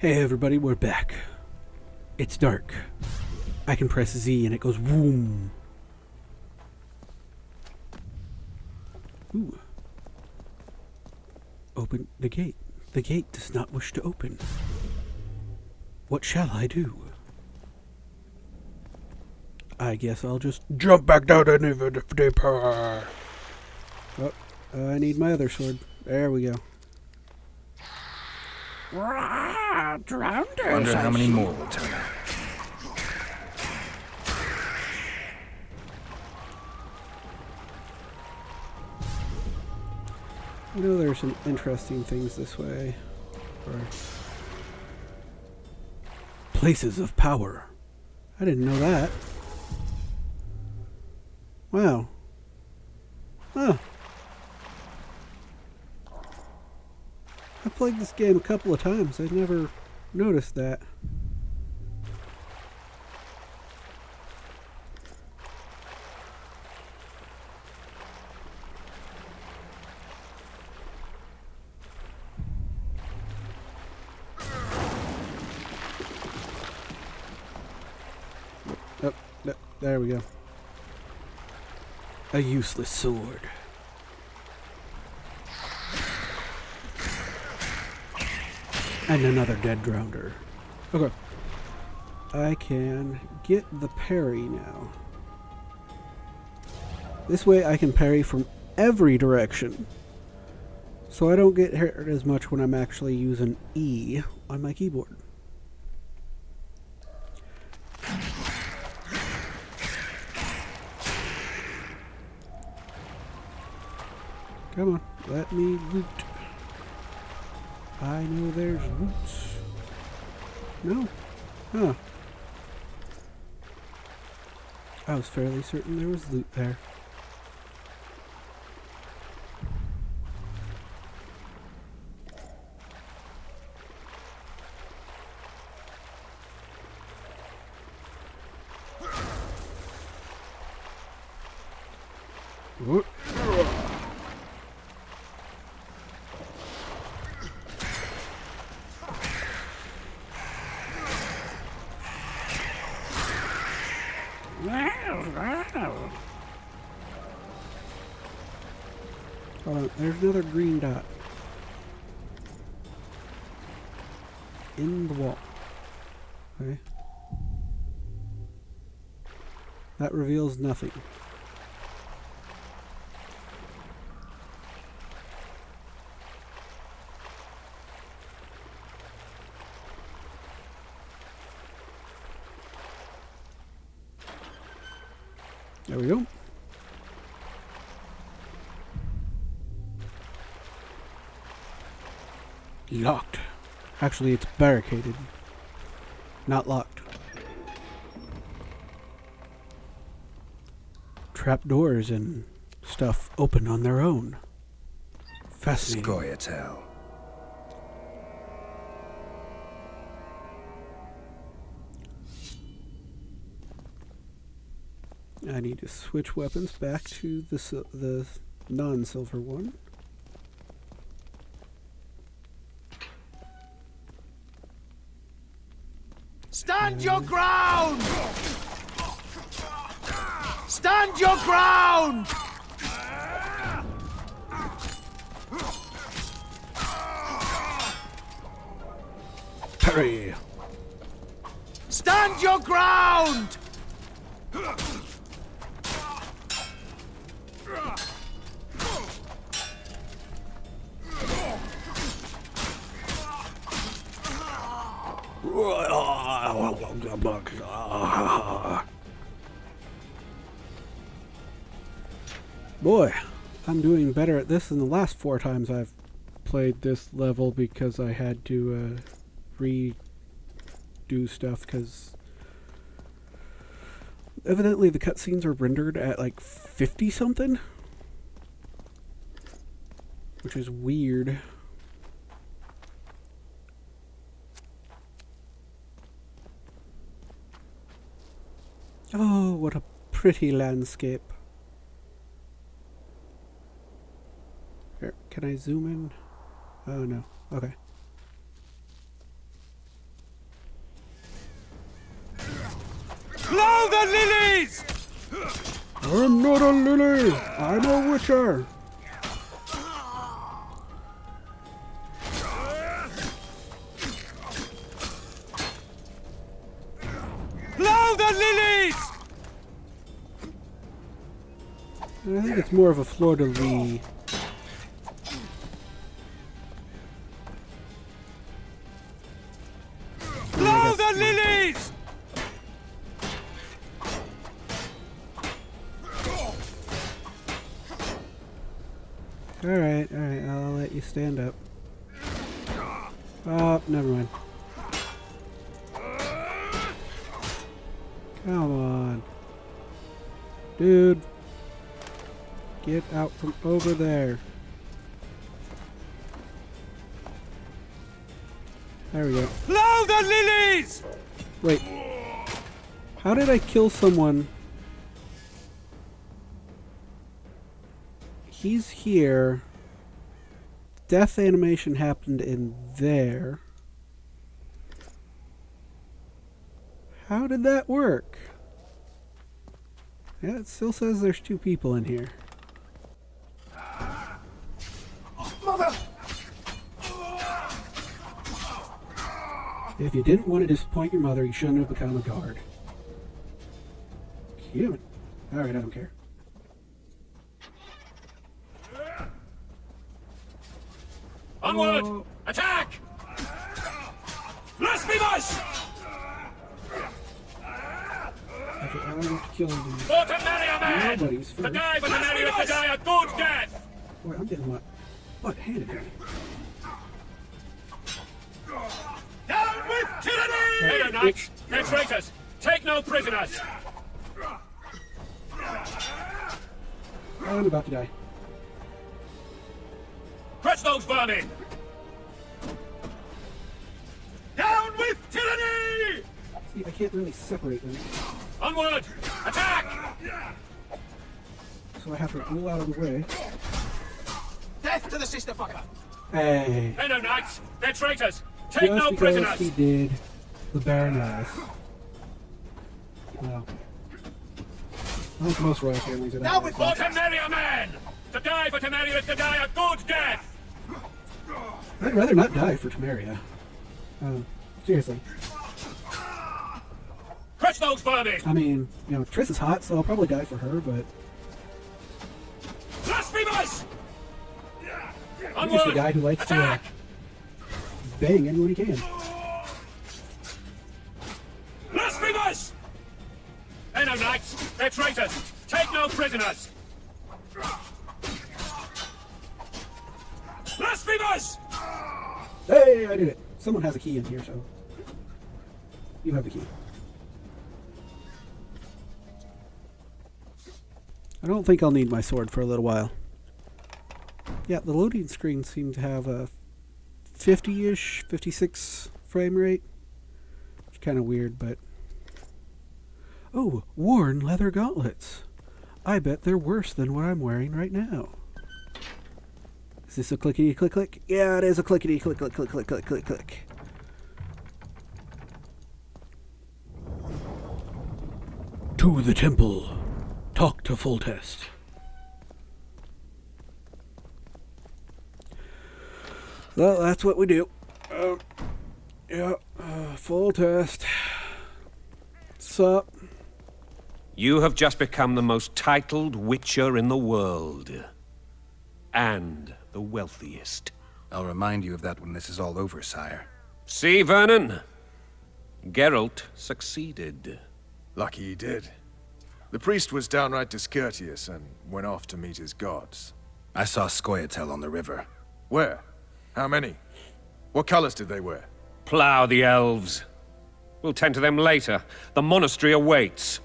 Hey everybody, we're back. It's dark. I can press Z and it goes boom. Ooh. Open the gate. The gate does not wish to open. What shall I do? I guess I'll just jump back down and even deeper. Oh, I need my other sword. There we go. Drowners. Wonder how many more will turn up. I know there's some interesting things this way. Or places of power. I didn't know that. Wow. Huh. I played this game a couple of times. I never noticed that. Oh, there we go. A useless sword. And another dead drowner. Okay. I can get the parry now. This way I can parry from every direction. So I don't get hurt as much when I'm actually using E on my keyboard. Come on, let me loot. I know there's loot. No? Huh. I was fairly certain there was loot there. Whoop. Hold on, there's another green dot. In the wall. Okay. That reveals nothing. There we go. Locked. Actually, it's barricaded. Not locked. Trapdoors and stuff open on their own. Fascinating. Scoia'tael. I need to switch weapons back to the non-silver one. Stand your ground! Stand your ground! Parry! Stand your ground! Boy, I'm doing better at this than the last 4 times I've played this level because I had to redo stuff because evidently the cutscenes are rendered at like 50 something, which is weird. Oh, what a pretty landscape. Here, can I zoom in? Oh, no. Okay. Blow the lilies! I'm not a lily. I'm a witcher. Blow the lilies! I think it's more of a fleur-de-lis. Blow the lilies! Alright, I'll let you stand up. Oh, never mind. Come on. Dude. Get out from over there. There we go. Blow the lilies! Wait. How did I kill someone? He's here. Death animation happened in there. How did that work? Yeah, it still says there's 2 people in here. Mother! If you didn't want to disappoint your mother, you shouldn't have become a guard. Human. Alright, I don't care. Onward! Oh. Attack! Blasphemous! Okay, I want to kill you. For to marry a man! Nobody's To first. die but to marry is to die a good death! Boy, I'm getting what handed at me. Down with tyranny! Hey, knights! They're traitors! Take no prisoners! I'm about to die. Crush those vermin! Down with tyranny! See, I can't really separate them, Onward! Attack! so I have to roll out of the way. Death to the sister fucker! Hey. Hey, no knights! They're traitors! Take Just no because prisoners! he did the Baroness. Well, I think most royal families are that Now way, with so- for to marry a man! To die for to marry is to die a good death! I'd rather not die for Temeria. Seriously. Crush those vermin! I mean, you know, Triss is hot, so I'll probably die for her, but Blasphemous! I'm just a guy who likes to Attack! bang anyone he can. Blasphemous! Hey, no knights! They're traitors! Take no prisoners! Blasphemous! Hey, I did it. Someone has a key in here, so you have the key. I don't think I'll need my sword for a little while. Yeah, the loading screen seemed to have a 50-ish, 56 frame rate. It's kind of weird, but... Oh, worn leather gauntlets. I bet they're worse than what I'm wearing right now. Is this a clickety-click-click? Yeah, it is a clickety-click-click-click-click-click-click. To the temple. Talk to full test. Well, that's what we do. Full test. Sup? You have just become the most titled witcher in the world. And the wealthiest. I'll remind you of that when this is all over, sire. See, Vernon? Geralt succeeded. Lucky he did. The priest was downright discourteous and went off to meet his gods. I saw Scoia'tael on the river. Where? How many? What colors did they wear? Plough the elves. We'll tend to them later. The monastery awaits.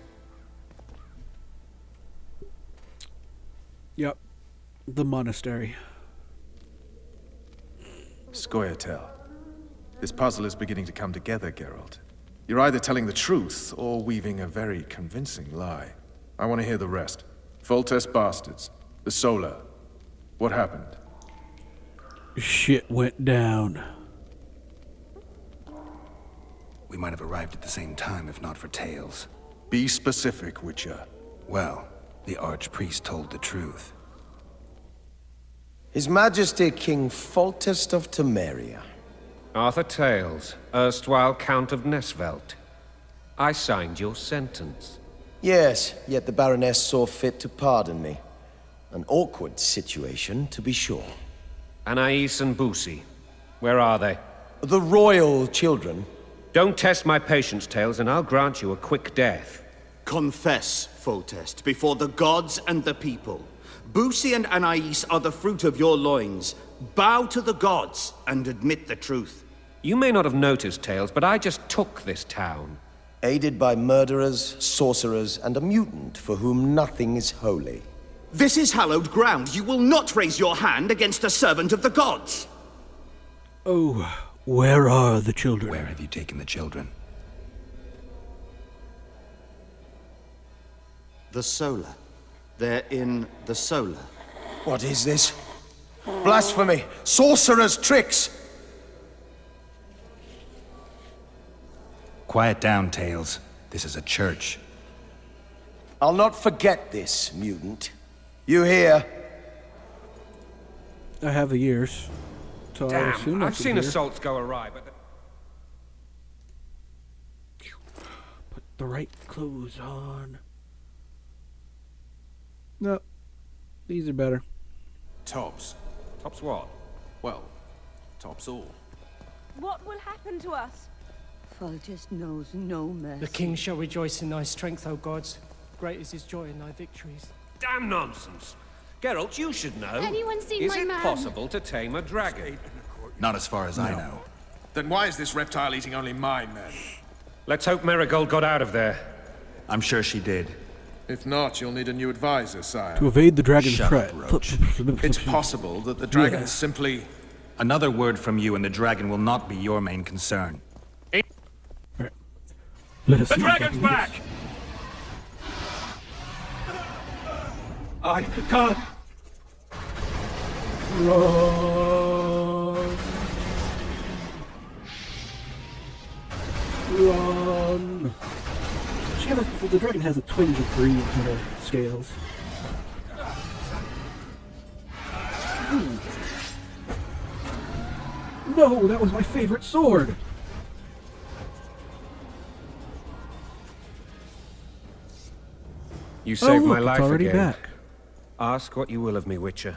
Yep. The monastery. Scoia'tael. This puzzle is beginning to come together, Geralt. You're either telling the truth or weaving a very convincing lie. I want to hear the rest. Foltest bastards. The Solar. What happened? Shit went down. We might have arrived at the same time if not for Tails. Be specific, Witcher. Well, the Archpriest told the truth. His Majesty King Foltest of Temeria. Arthur Tales, erstwhile Count of Nesvelt. I signed your sentence. Yes, yet the Baroness saw fit to pardon me. An awkward situation, to be sure. Anais and Boussy, where are they? The royal children. Don't test my patience, Tales, and I'll grant you a quick death. Confess, Foltest, before the gods and the people. Boussy and Anais are the fruit of your loins. Bow to the gods and admit the truth. You may not have noticed, Tales, but I just took this town. Aided by murderers, sorcerers, and a mutant for whom nothing is holy. This is hallowed ground. You will not raise your hand against a servant of the gods. Oh, where are the children? Where have you taken the children? The Solar. They're in the Solar. What is this? Blasphemy! Sorcerer's tricks! Quiet down, Tales. This is a church. I'll not forget this, mutant. You hear? I have the years. So I assume Damn, I've that's a seen year. assaults go awry, but... Put the right clothes on. No, these are better. Tops. Tops what? Well, tops all. What will happen to us? Foltest knows no mercy. The king shall rejoice in thy strength, O gods. Great is his joy in thy victories. Damn nonsense. Geralt, you should know. Anyone seen Is my it man? possible to tame a dragon? Not as far as I know. Then why is this reptile eating only my men? Let's hope Marigold got out of there. I'm sure she did. If not, you'll need a new advisor, sire. To evade the dragon's Shut threat. up, Roach. It's possible that the dragon Yeah. simply... Another word from you and the dragon will not be your main concern. Let us The see dragon's if I can do back! I can't. this. Run. Run. The dragon has a twinge of green to her scales. No, that was my favorite sword. You saved my look, life it's already again. back. Ask what you will of me, Witcher.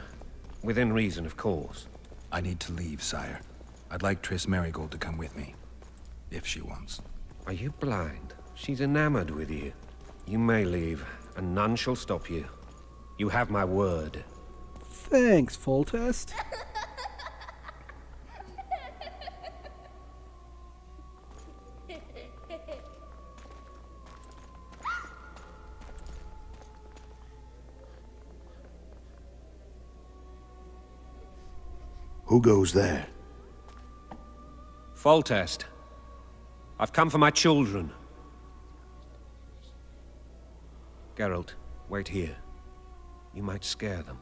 Within reason, of course. I need to leave, sire. I'd like Triss Marigold to come with me. If she wants. Are you blind? She's enamored with you. You may leave, and none shall stop you. You have my word. Thanks, Foltest. Who goes there? Foltest. I've come for my children. Geralt, wait here. You might scare them.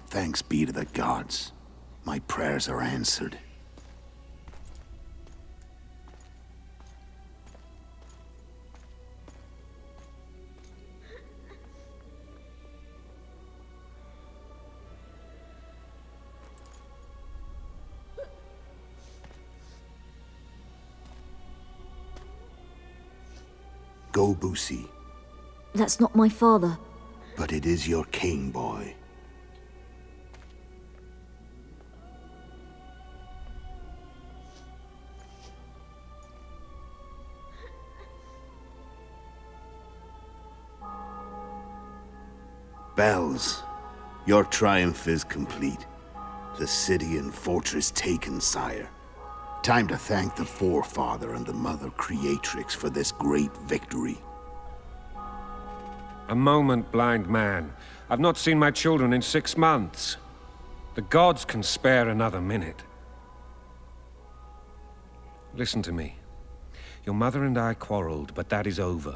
Thanks be to the gods. My prayers are answered. Go, Boussy. That's not my father. But it is your king, boy. Bells, your triumph is complete. The city and fortress taken, sire. Time to thank the Forefather and the Mother Creatrix for this great victory. A moment, blind man. I've not seen my children in 6 months. The gods can spare another minute. Listen to me. Your mother and I quarreled, but that is over.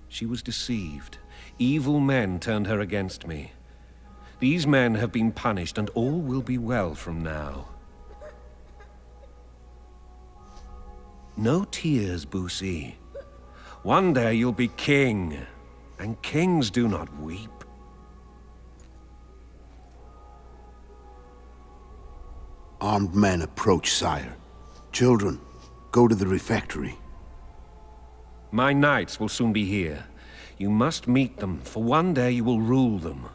She was deceived. Evil men turned her against me. These men have been punished, and all will be well from now. No tears, Boosie. One day you'll be king, and kings do not weep. Armed men approach, sire. Children, go to the refectory. My knights will soon be here. You must meet them, for one day you will rule them.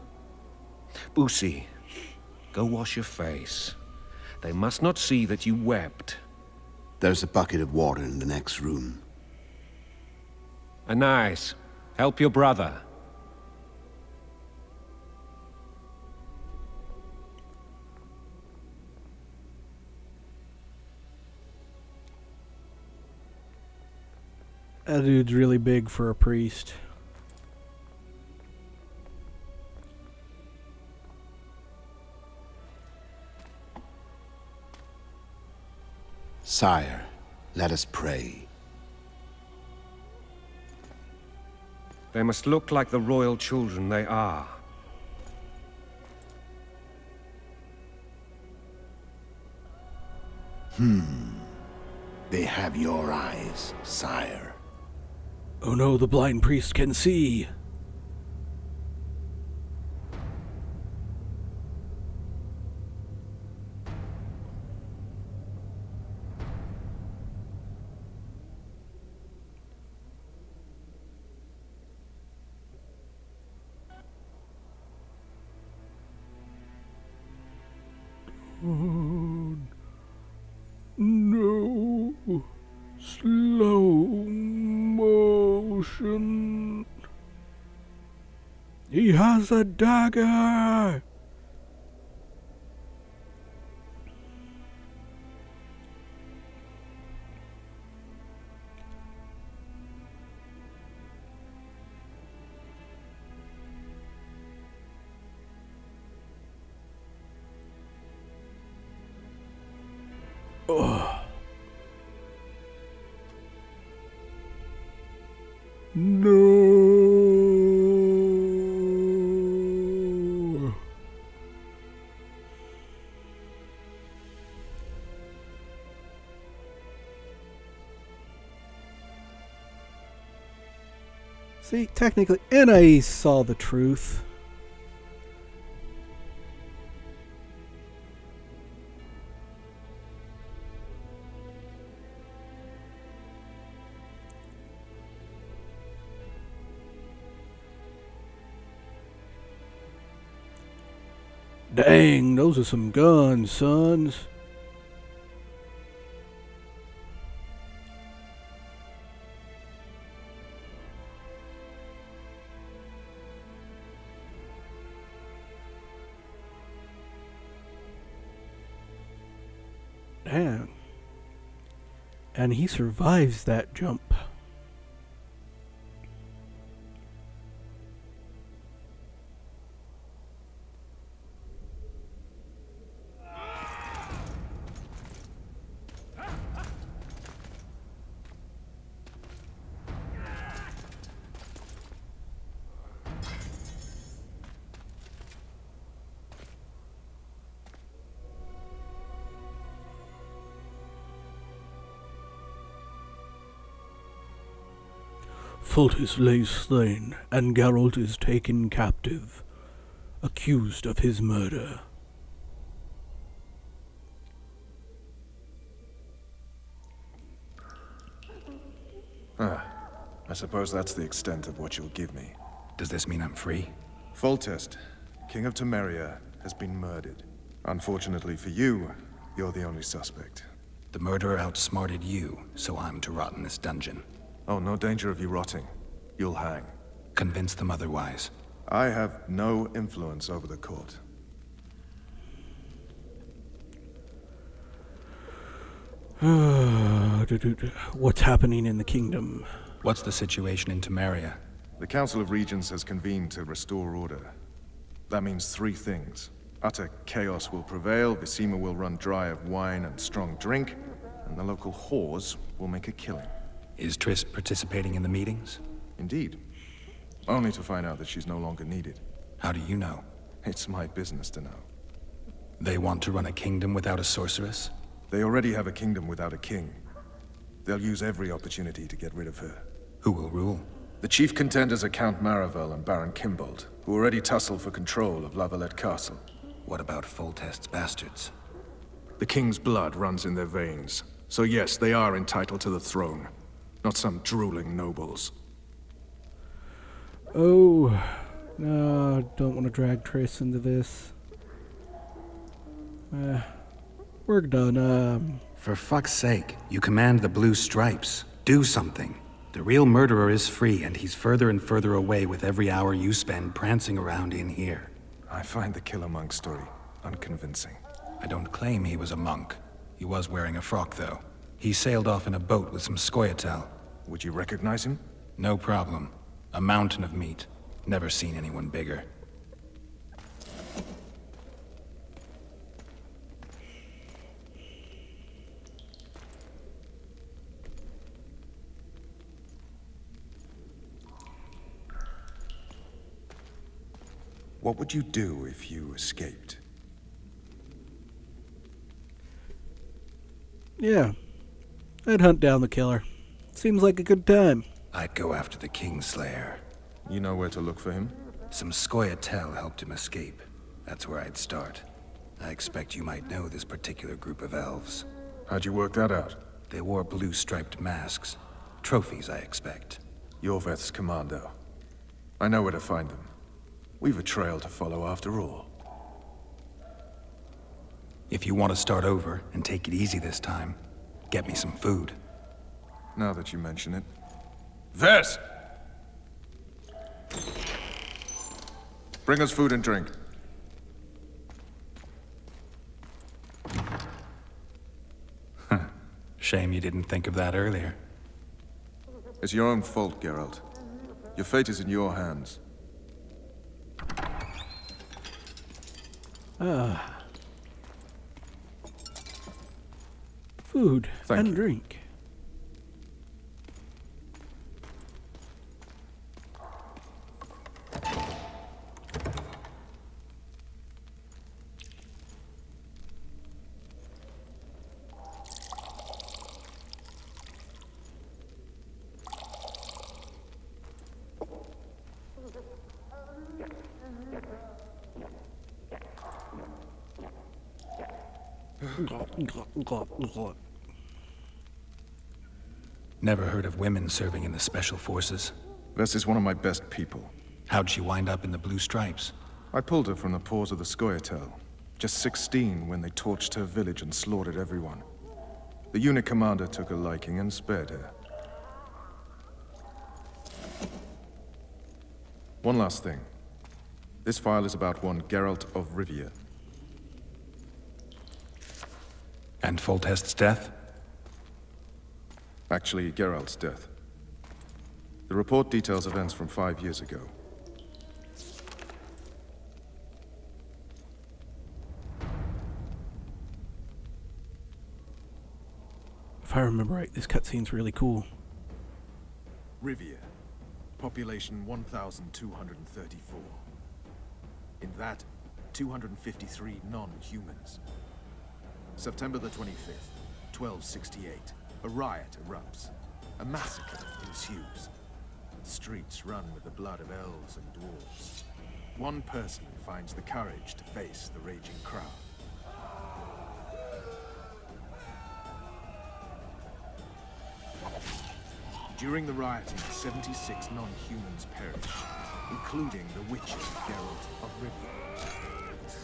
Boosie, go wash your face. They must not see that you wept. There's a bucket of water in the next room. Anais, help your brother. That dude's really big for a priest. Sire, let us pray. They must look like the royal children they are. They have your eyes, sire. Oh no, the blind priest can see. Oh, no. Slow motion. He has a dagger. Oh. No. See, technically, Anais saw the truth. Dang, those are some guns, sons. Damn. And he survives that jump. Foltest lays slain, and Geralt is taken captive, accused of his murder. I suppose that's the extent of what you'll give me. Does this mean I'm free? Foltest, King of Temeria, has been murdered. Unfortunately for you, you're the only suspect. The murderer outsmarted you, so I'm to rot in this dungeon. Oh, no danger of you rotting. You'll hang. Convince them otherwise. I have no influence over the court. What's happening in the kingdom? What's the situation in Temeria? The Council of Regents has convened to restore order. That means three things. Utter chaos will prevail, Visima will run dry of wine and strong drink, and the local whores will make a killing. Is Triss participating in the meetings? Indeed. Only to find out that she's no longer needed. How do you know? It's my business to know. They want to run a kingdom without a sorceress? They already have a kingdom without a king. They'll use every opportunity to get rid of her. Who will rule? The chief contenders are Count Maravel and Baron Kimbold, who already tussle for control of La Valette Castle. What about Foltest's bastards? The king's blood runs in their veins, so yes, they are entitled to the throne. Not some drooling nobles. Oh, no, don't want to drag Triss into this. We're done. For fuck's sake, you command the Blue Stripes. Do something. The real murderer is free, and he's further and further away with every hour you spend prancing around in here. I find the Killer Monk story unconvincing. I don't claim he was a monk. He was wearing a frock, though. He sailed off in a boat with some Scoia'tael. Would you recognize him? No problem. A mountain of meat. Never seen anyone bigger. What would you do if you escaped? Yeah, I'd hunt down the killer. Seems like a good time. I'd go after the Kingslayer. You know where to look for him? Some Scoia'tael helped him escape. That's where I'd start. I expect you might know this particular group of elves. How'd you work that out? They wore blue-striped masks. Trophies, I expect. Yorveth's commando. I know where to find them. We've a trail to follow after all. If you want to start over and take it easy this time, get me some food. Now that you mention it. Vess! Bring us food and drink. Shame you didn't think of that earlier. It's your own fault, Geralt. Your fate is in your hands. Food Thank and you. drink. Never heard of women serving in the Special Forces. Vess is one of my best people. How'd she wind up in the Blue Stripes? I pulled her from the paws of the Scoia'tael. Just 16 when they torched her village and slaughtered everyone. The unit commander took a liking and spared her. One last thing. This file is about one Geralt of Rivia. And Foltest's death? Actually, Geralt's death. The report details events from 5 years ago. If I remember right, this cutscene's really cool. Rivia. Population 1,234. In that, 253 non-humans. September the 25th, 1268. A riot erupts. A massacre ensues. The streets run with the blood of elves and dwarves. One person finds the courage to face the raging crowd. During the rioting, 76 non-humans perished, including the Witcher, Geralt of Rivia.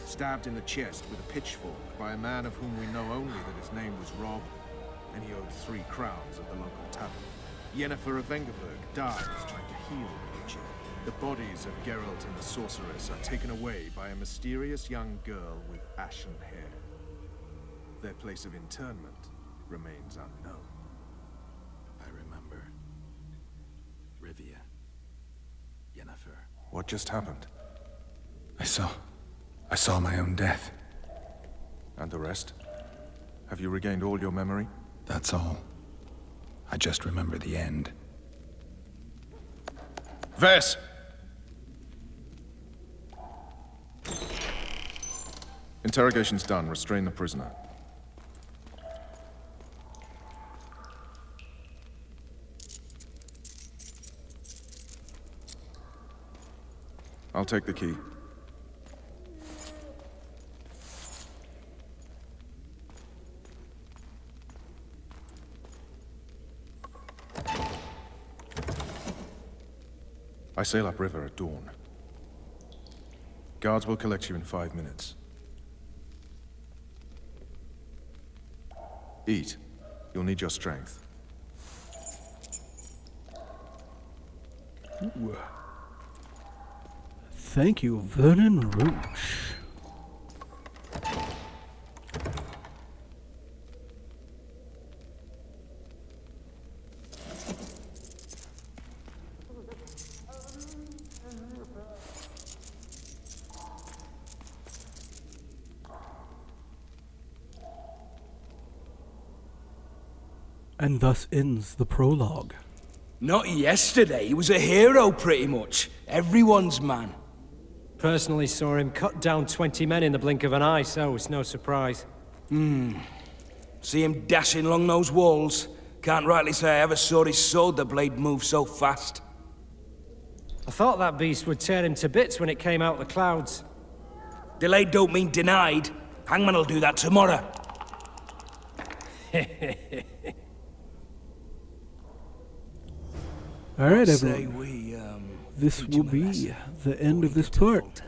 Stabbed in the chest with a pitchfork by a man of whom we know only that his name was Rob, and he owed 3 crowns at the local tavern. Yennefer of Vengerberg dies trying to heal the Witcher. The bodies of Geralt and the sorceress are taken away by a mysterious young girl with ashen hair. Their place of internment remains unknown. I remember. Rivia. Yennefer. What just happened? I saw my own death. And the rest? Have you regained all your memory? That's all. I just remember the end. Vess! Interrogation's done. Restrain the prisoner. I'll take the key. I sail upriver at dawn. Guards will collect you in 5 minutes. Eat. You'll need your strength. Ooh. Thank you, Vernon Rouge. And thus ends the prologue. Not yesterday. He was a hero, pretty much. Everyone's man. Personally saw him cut down 20 men in the blink of an eye, so it's no surprise. See him dashing along those walls. Can't rightly say I ever saw his sword the blade move so fast. I thought that beast would tear him to bits when it came out the clouds. Delayed don't mean denied. Hangman'll do that tomorrow. All right, everyone. This will be the end of this part.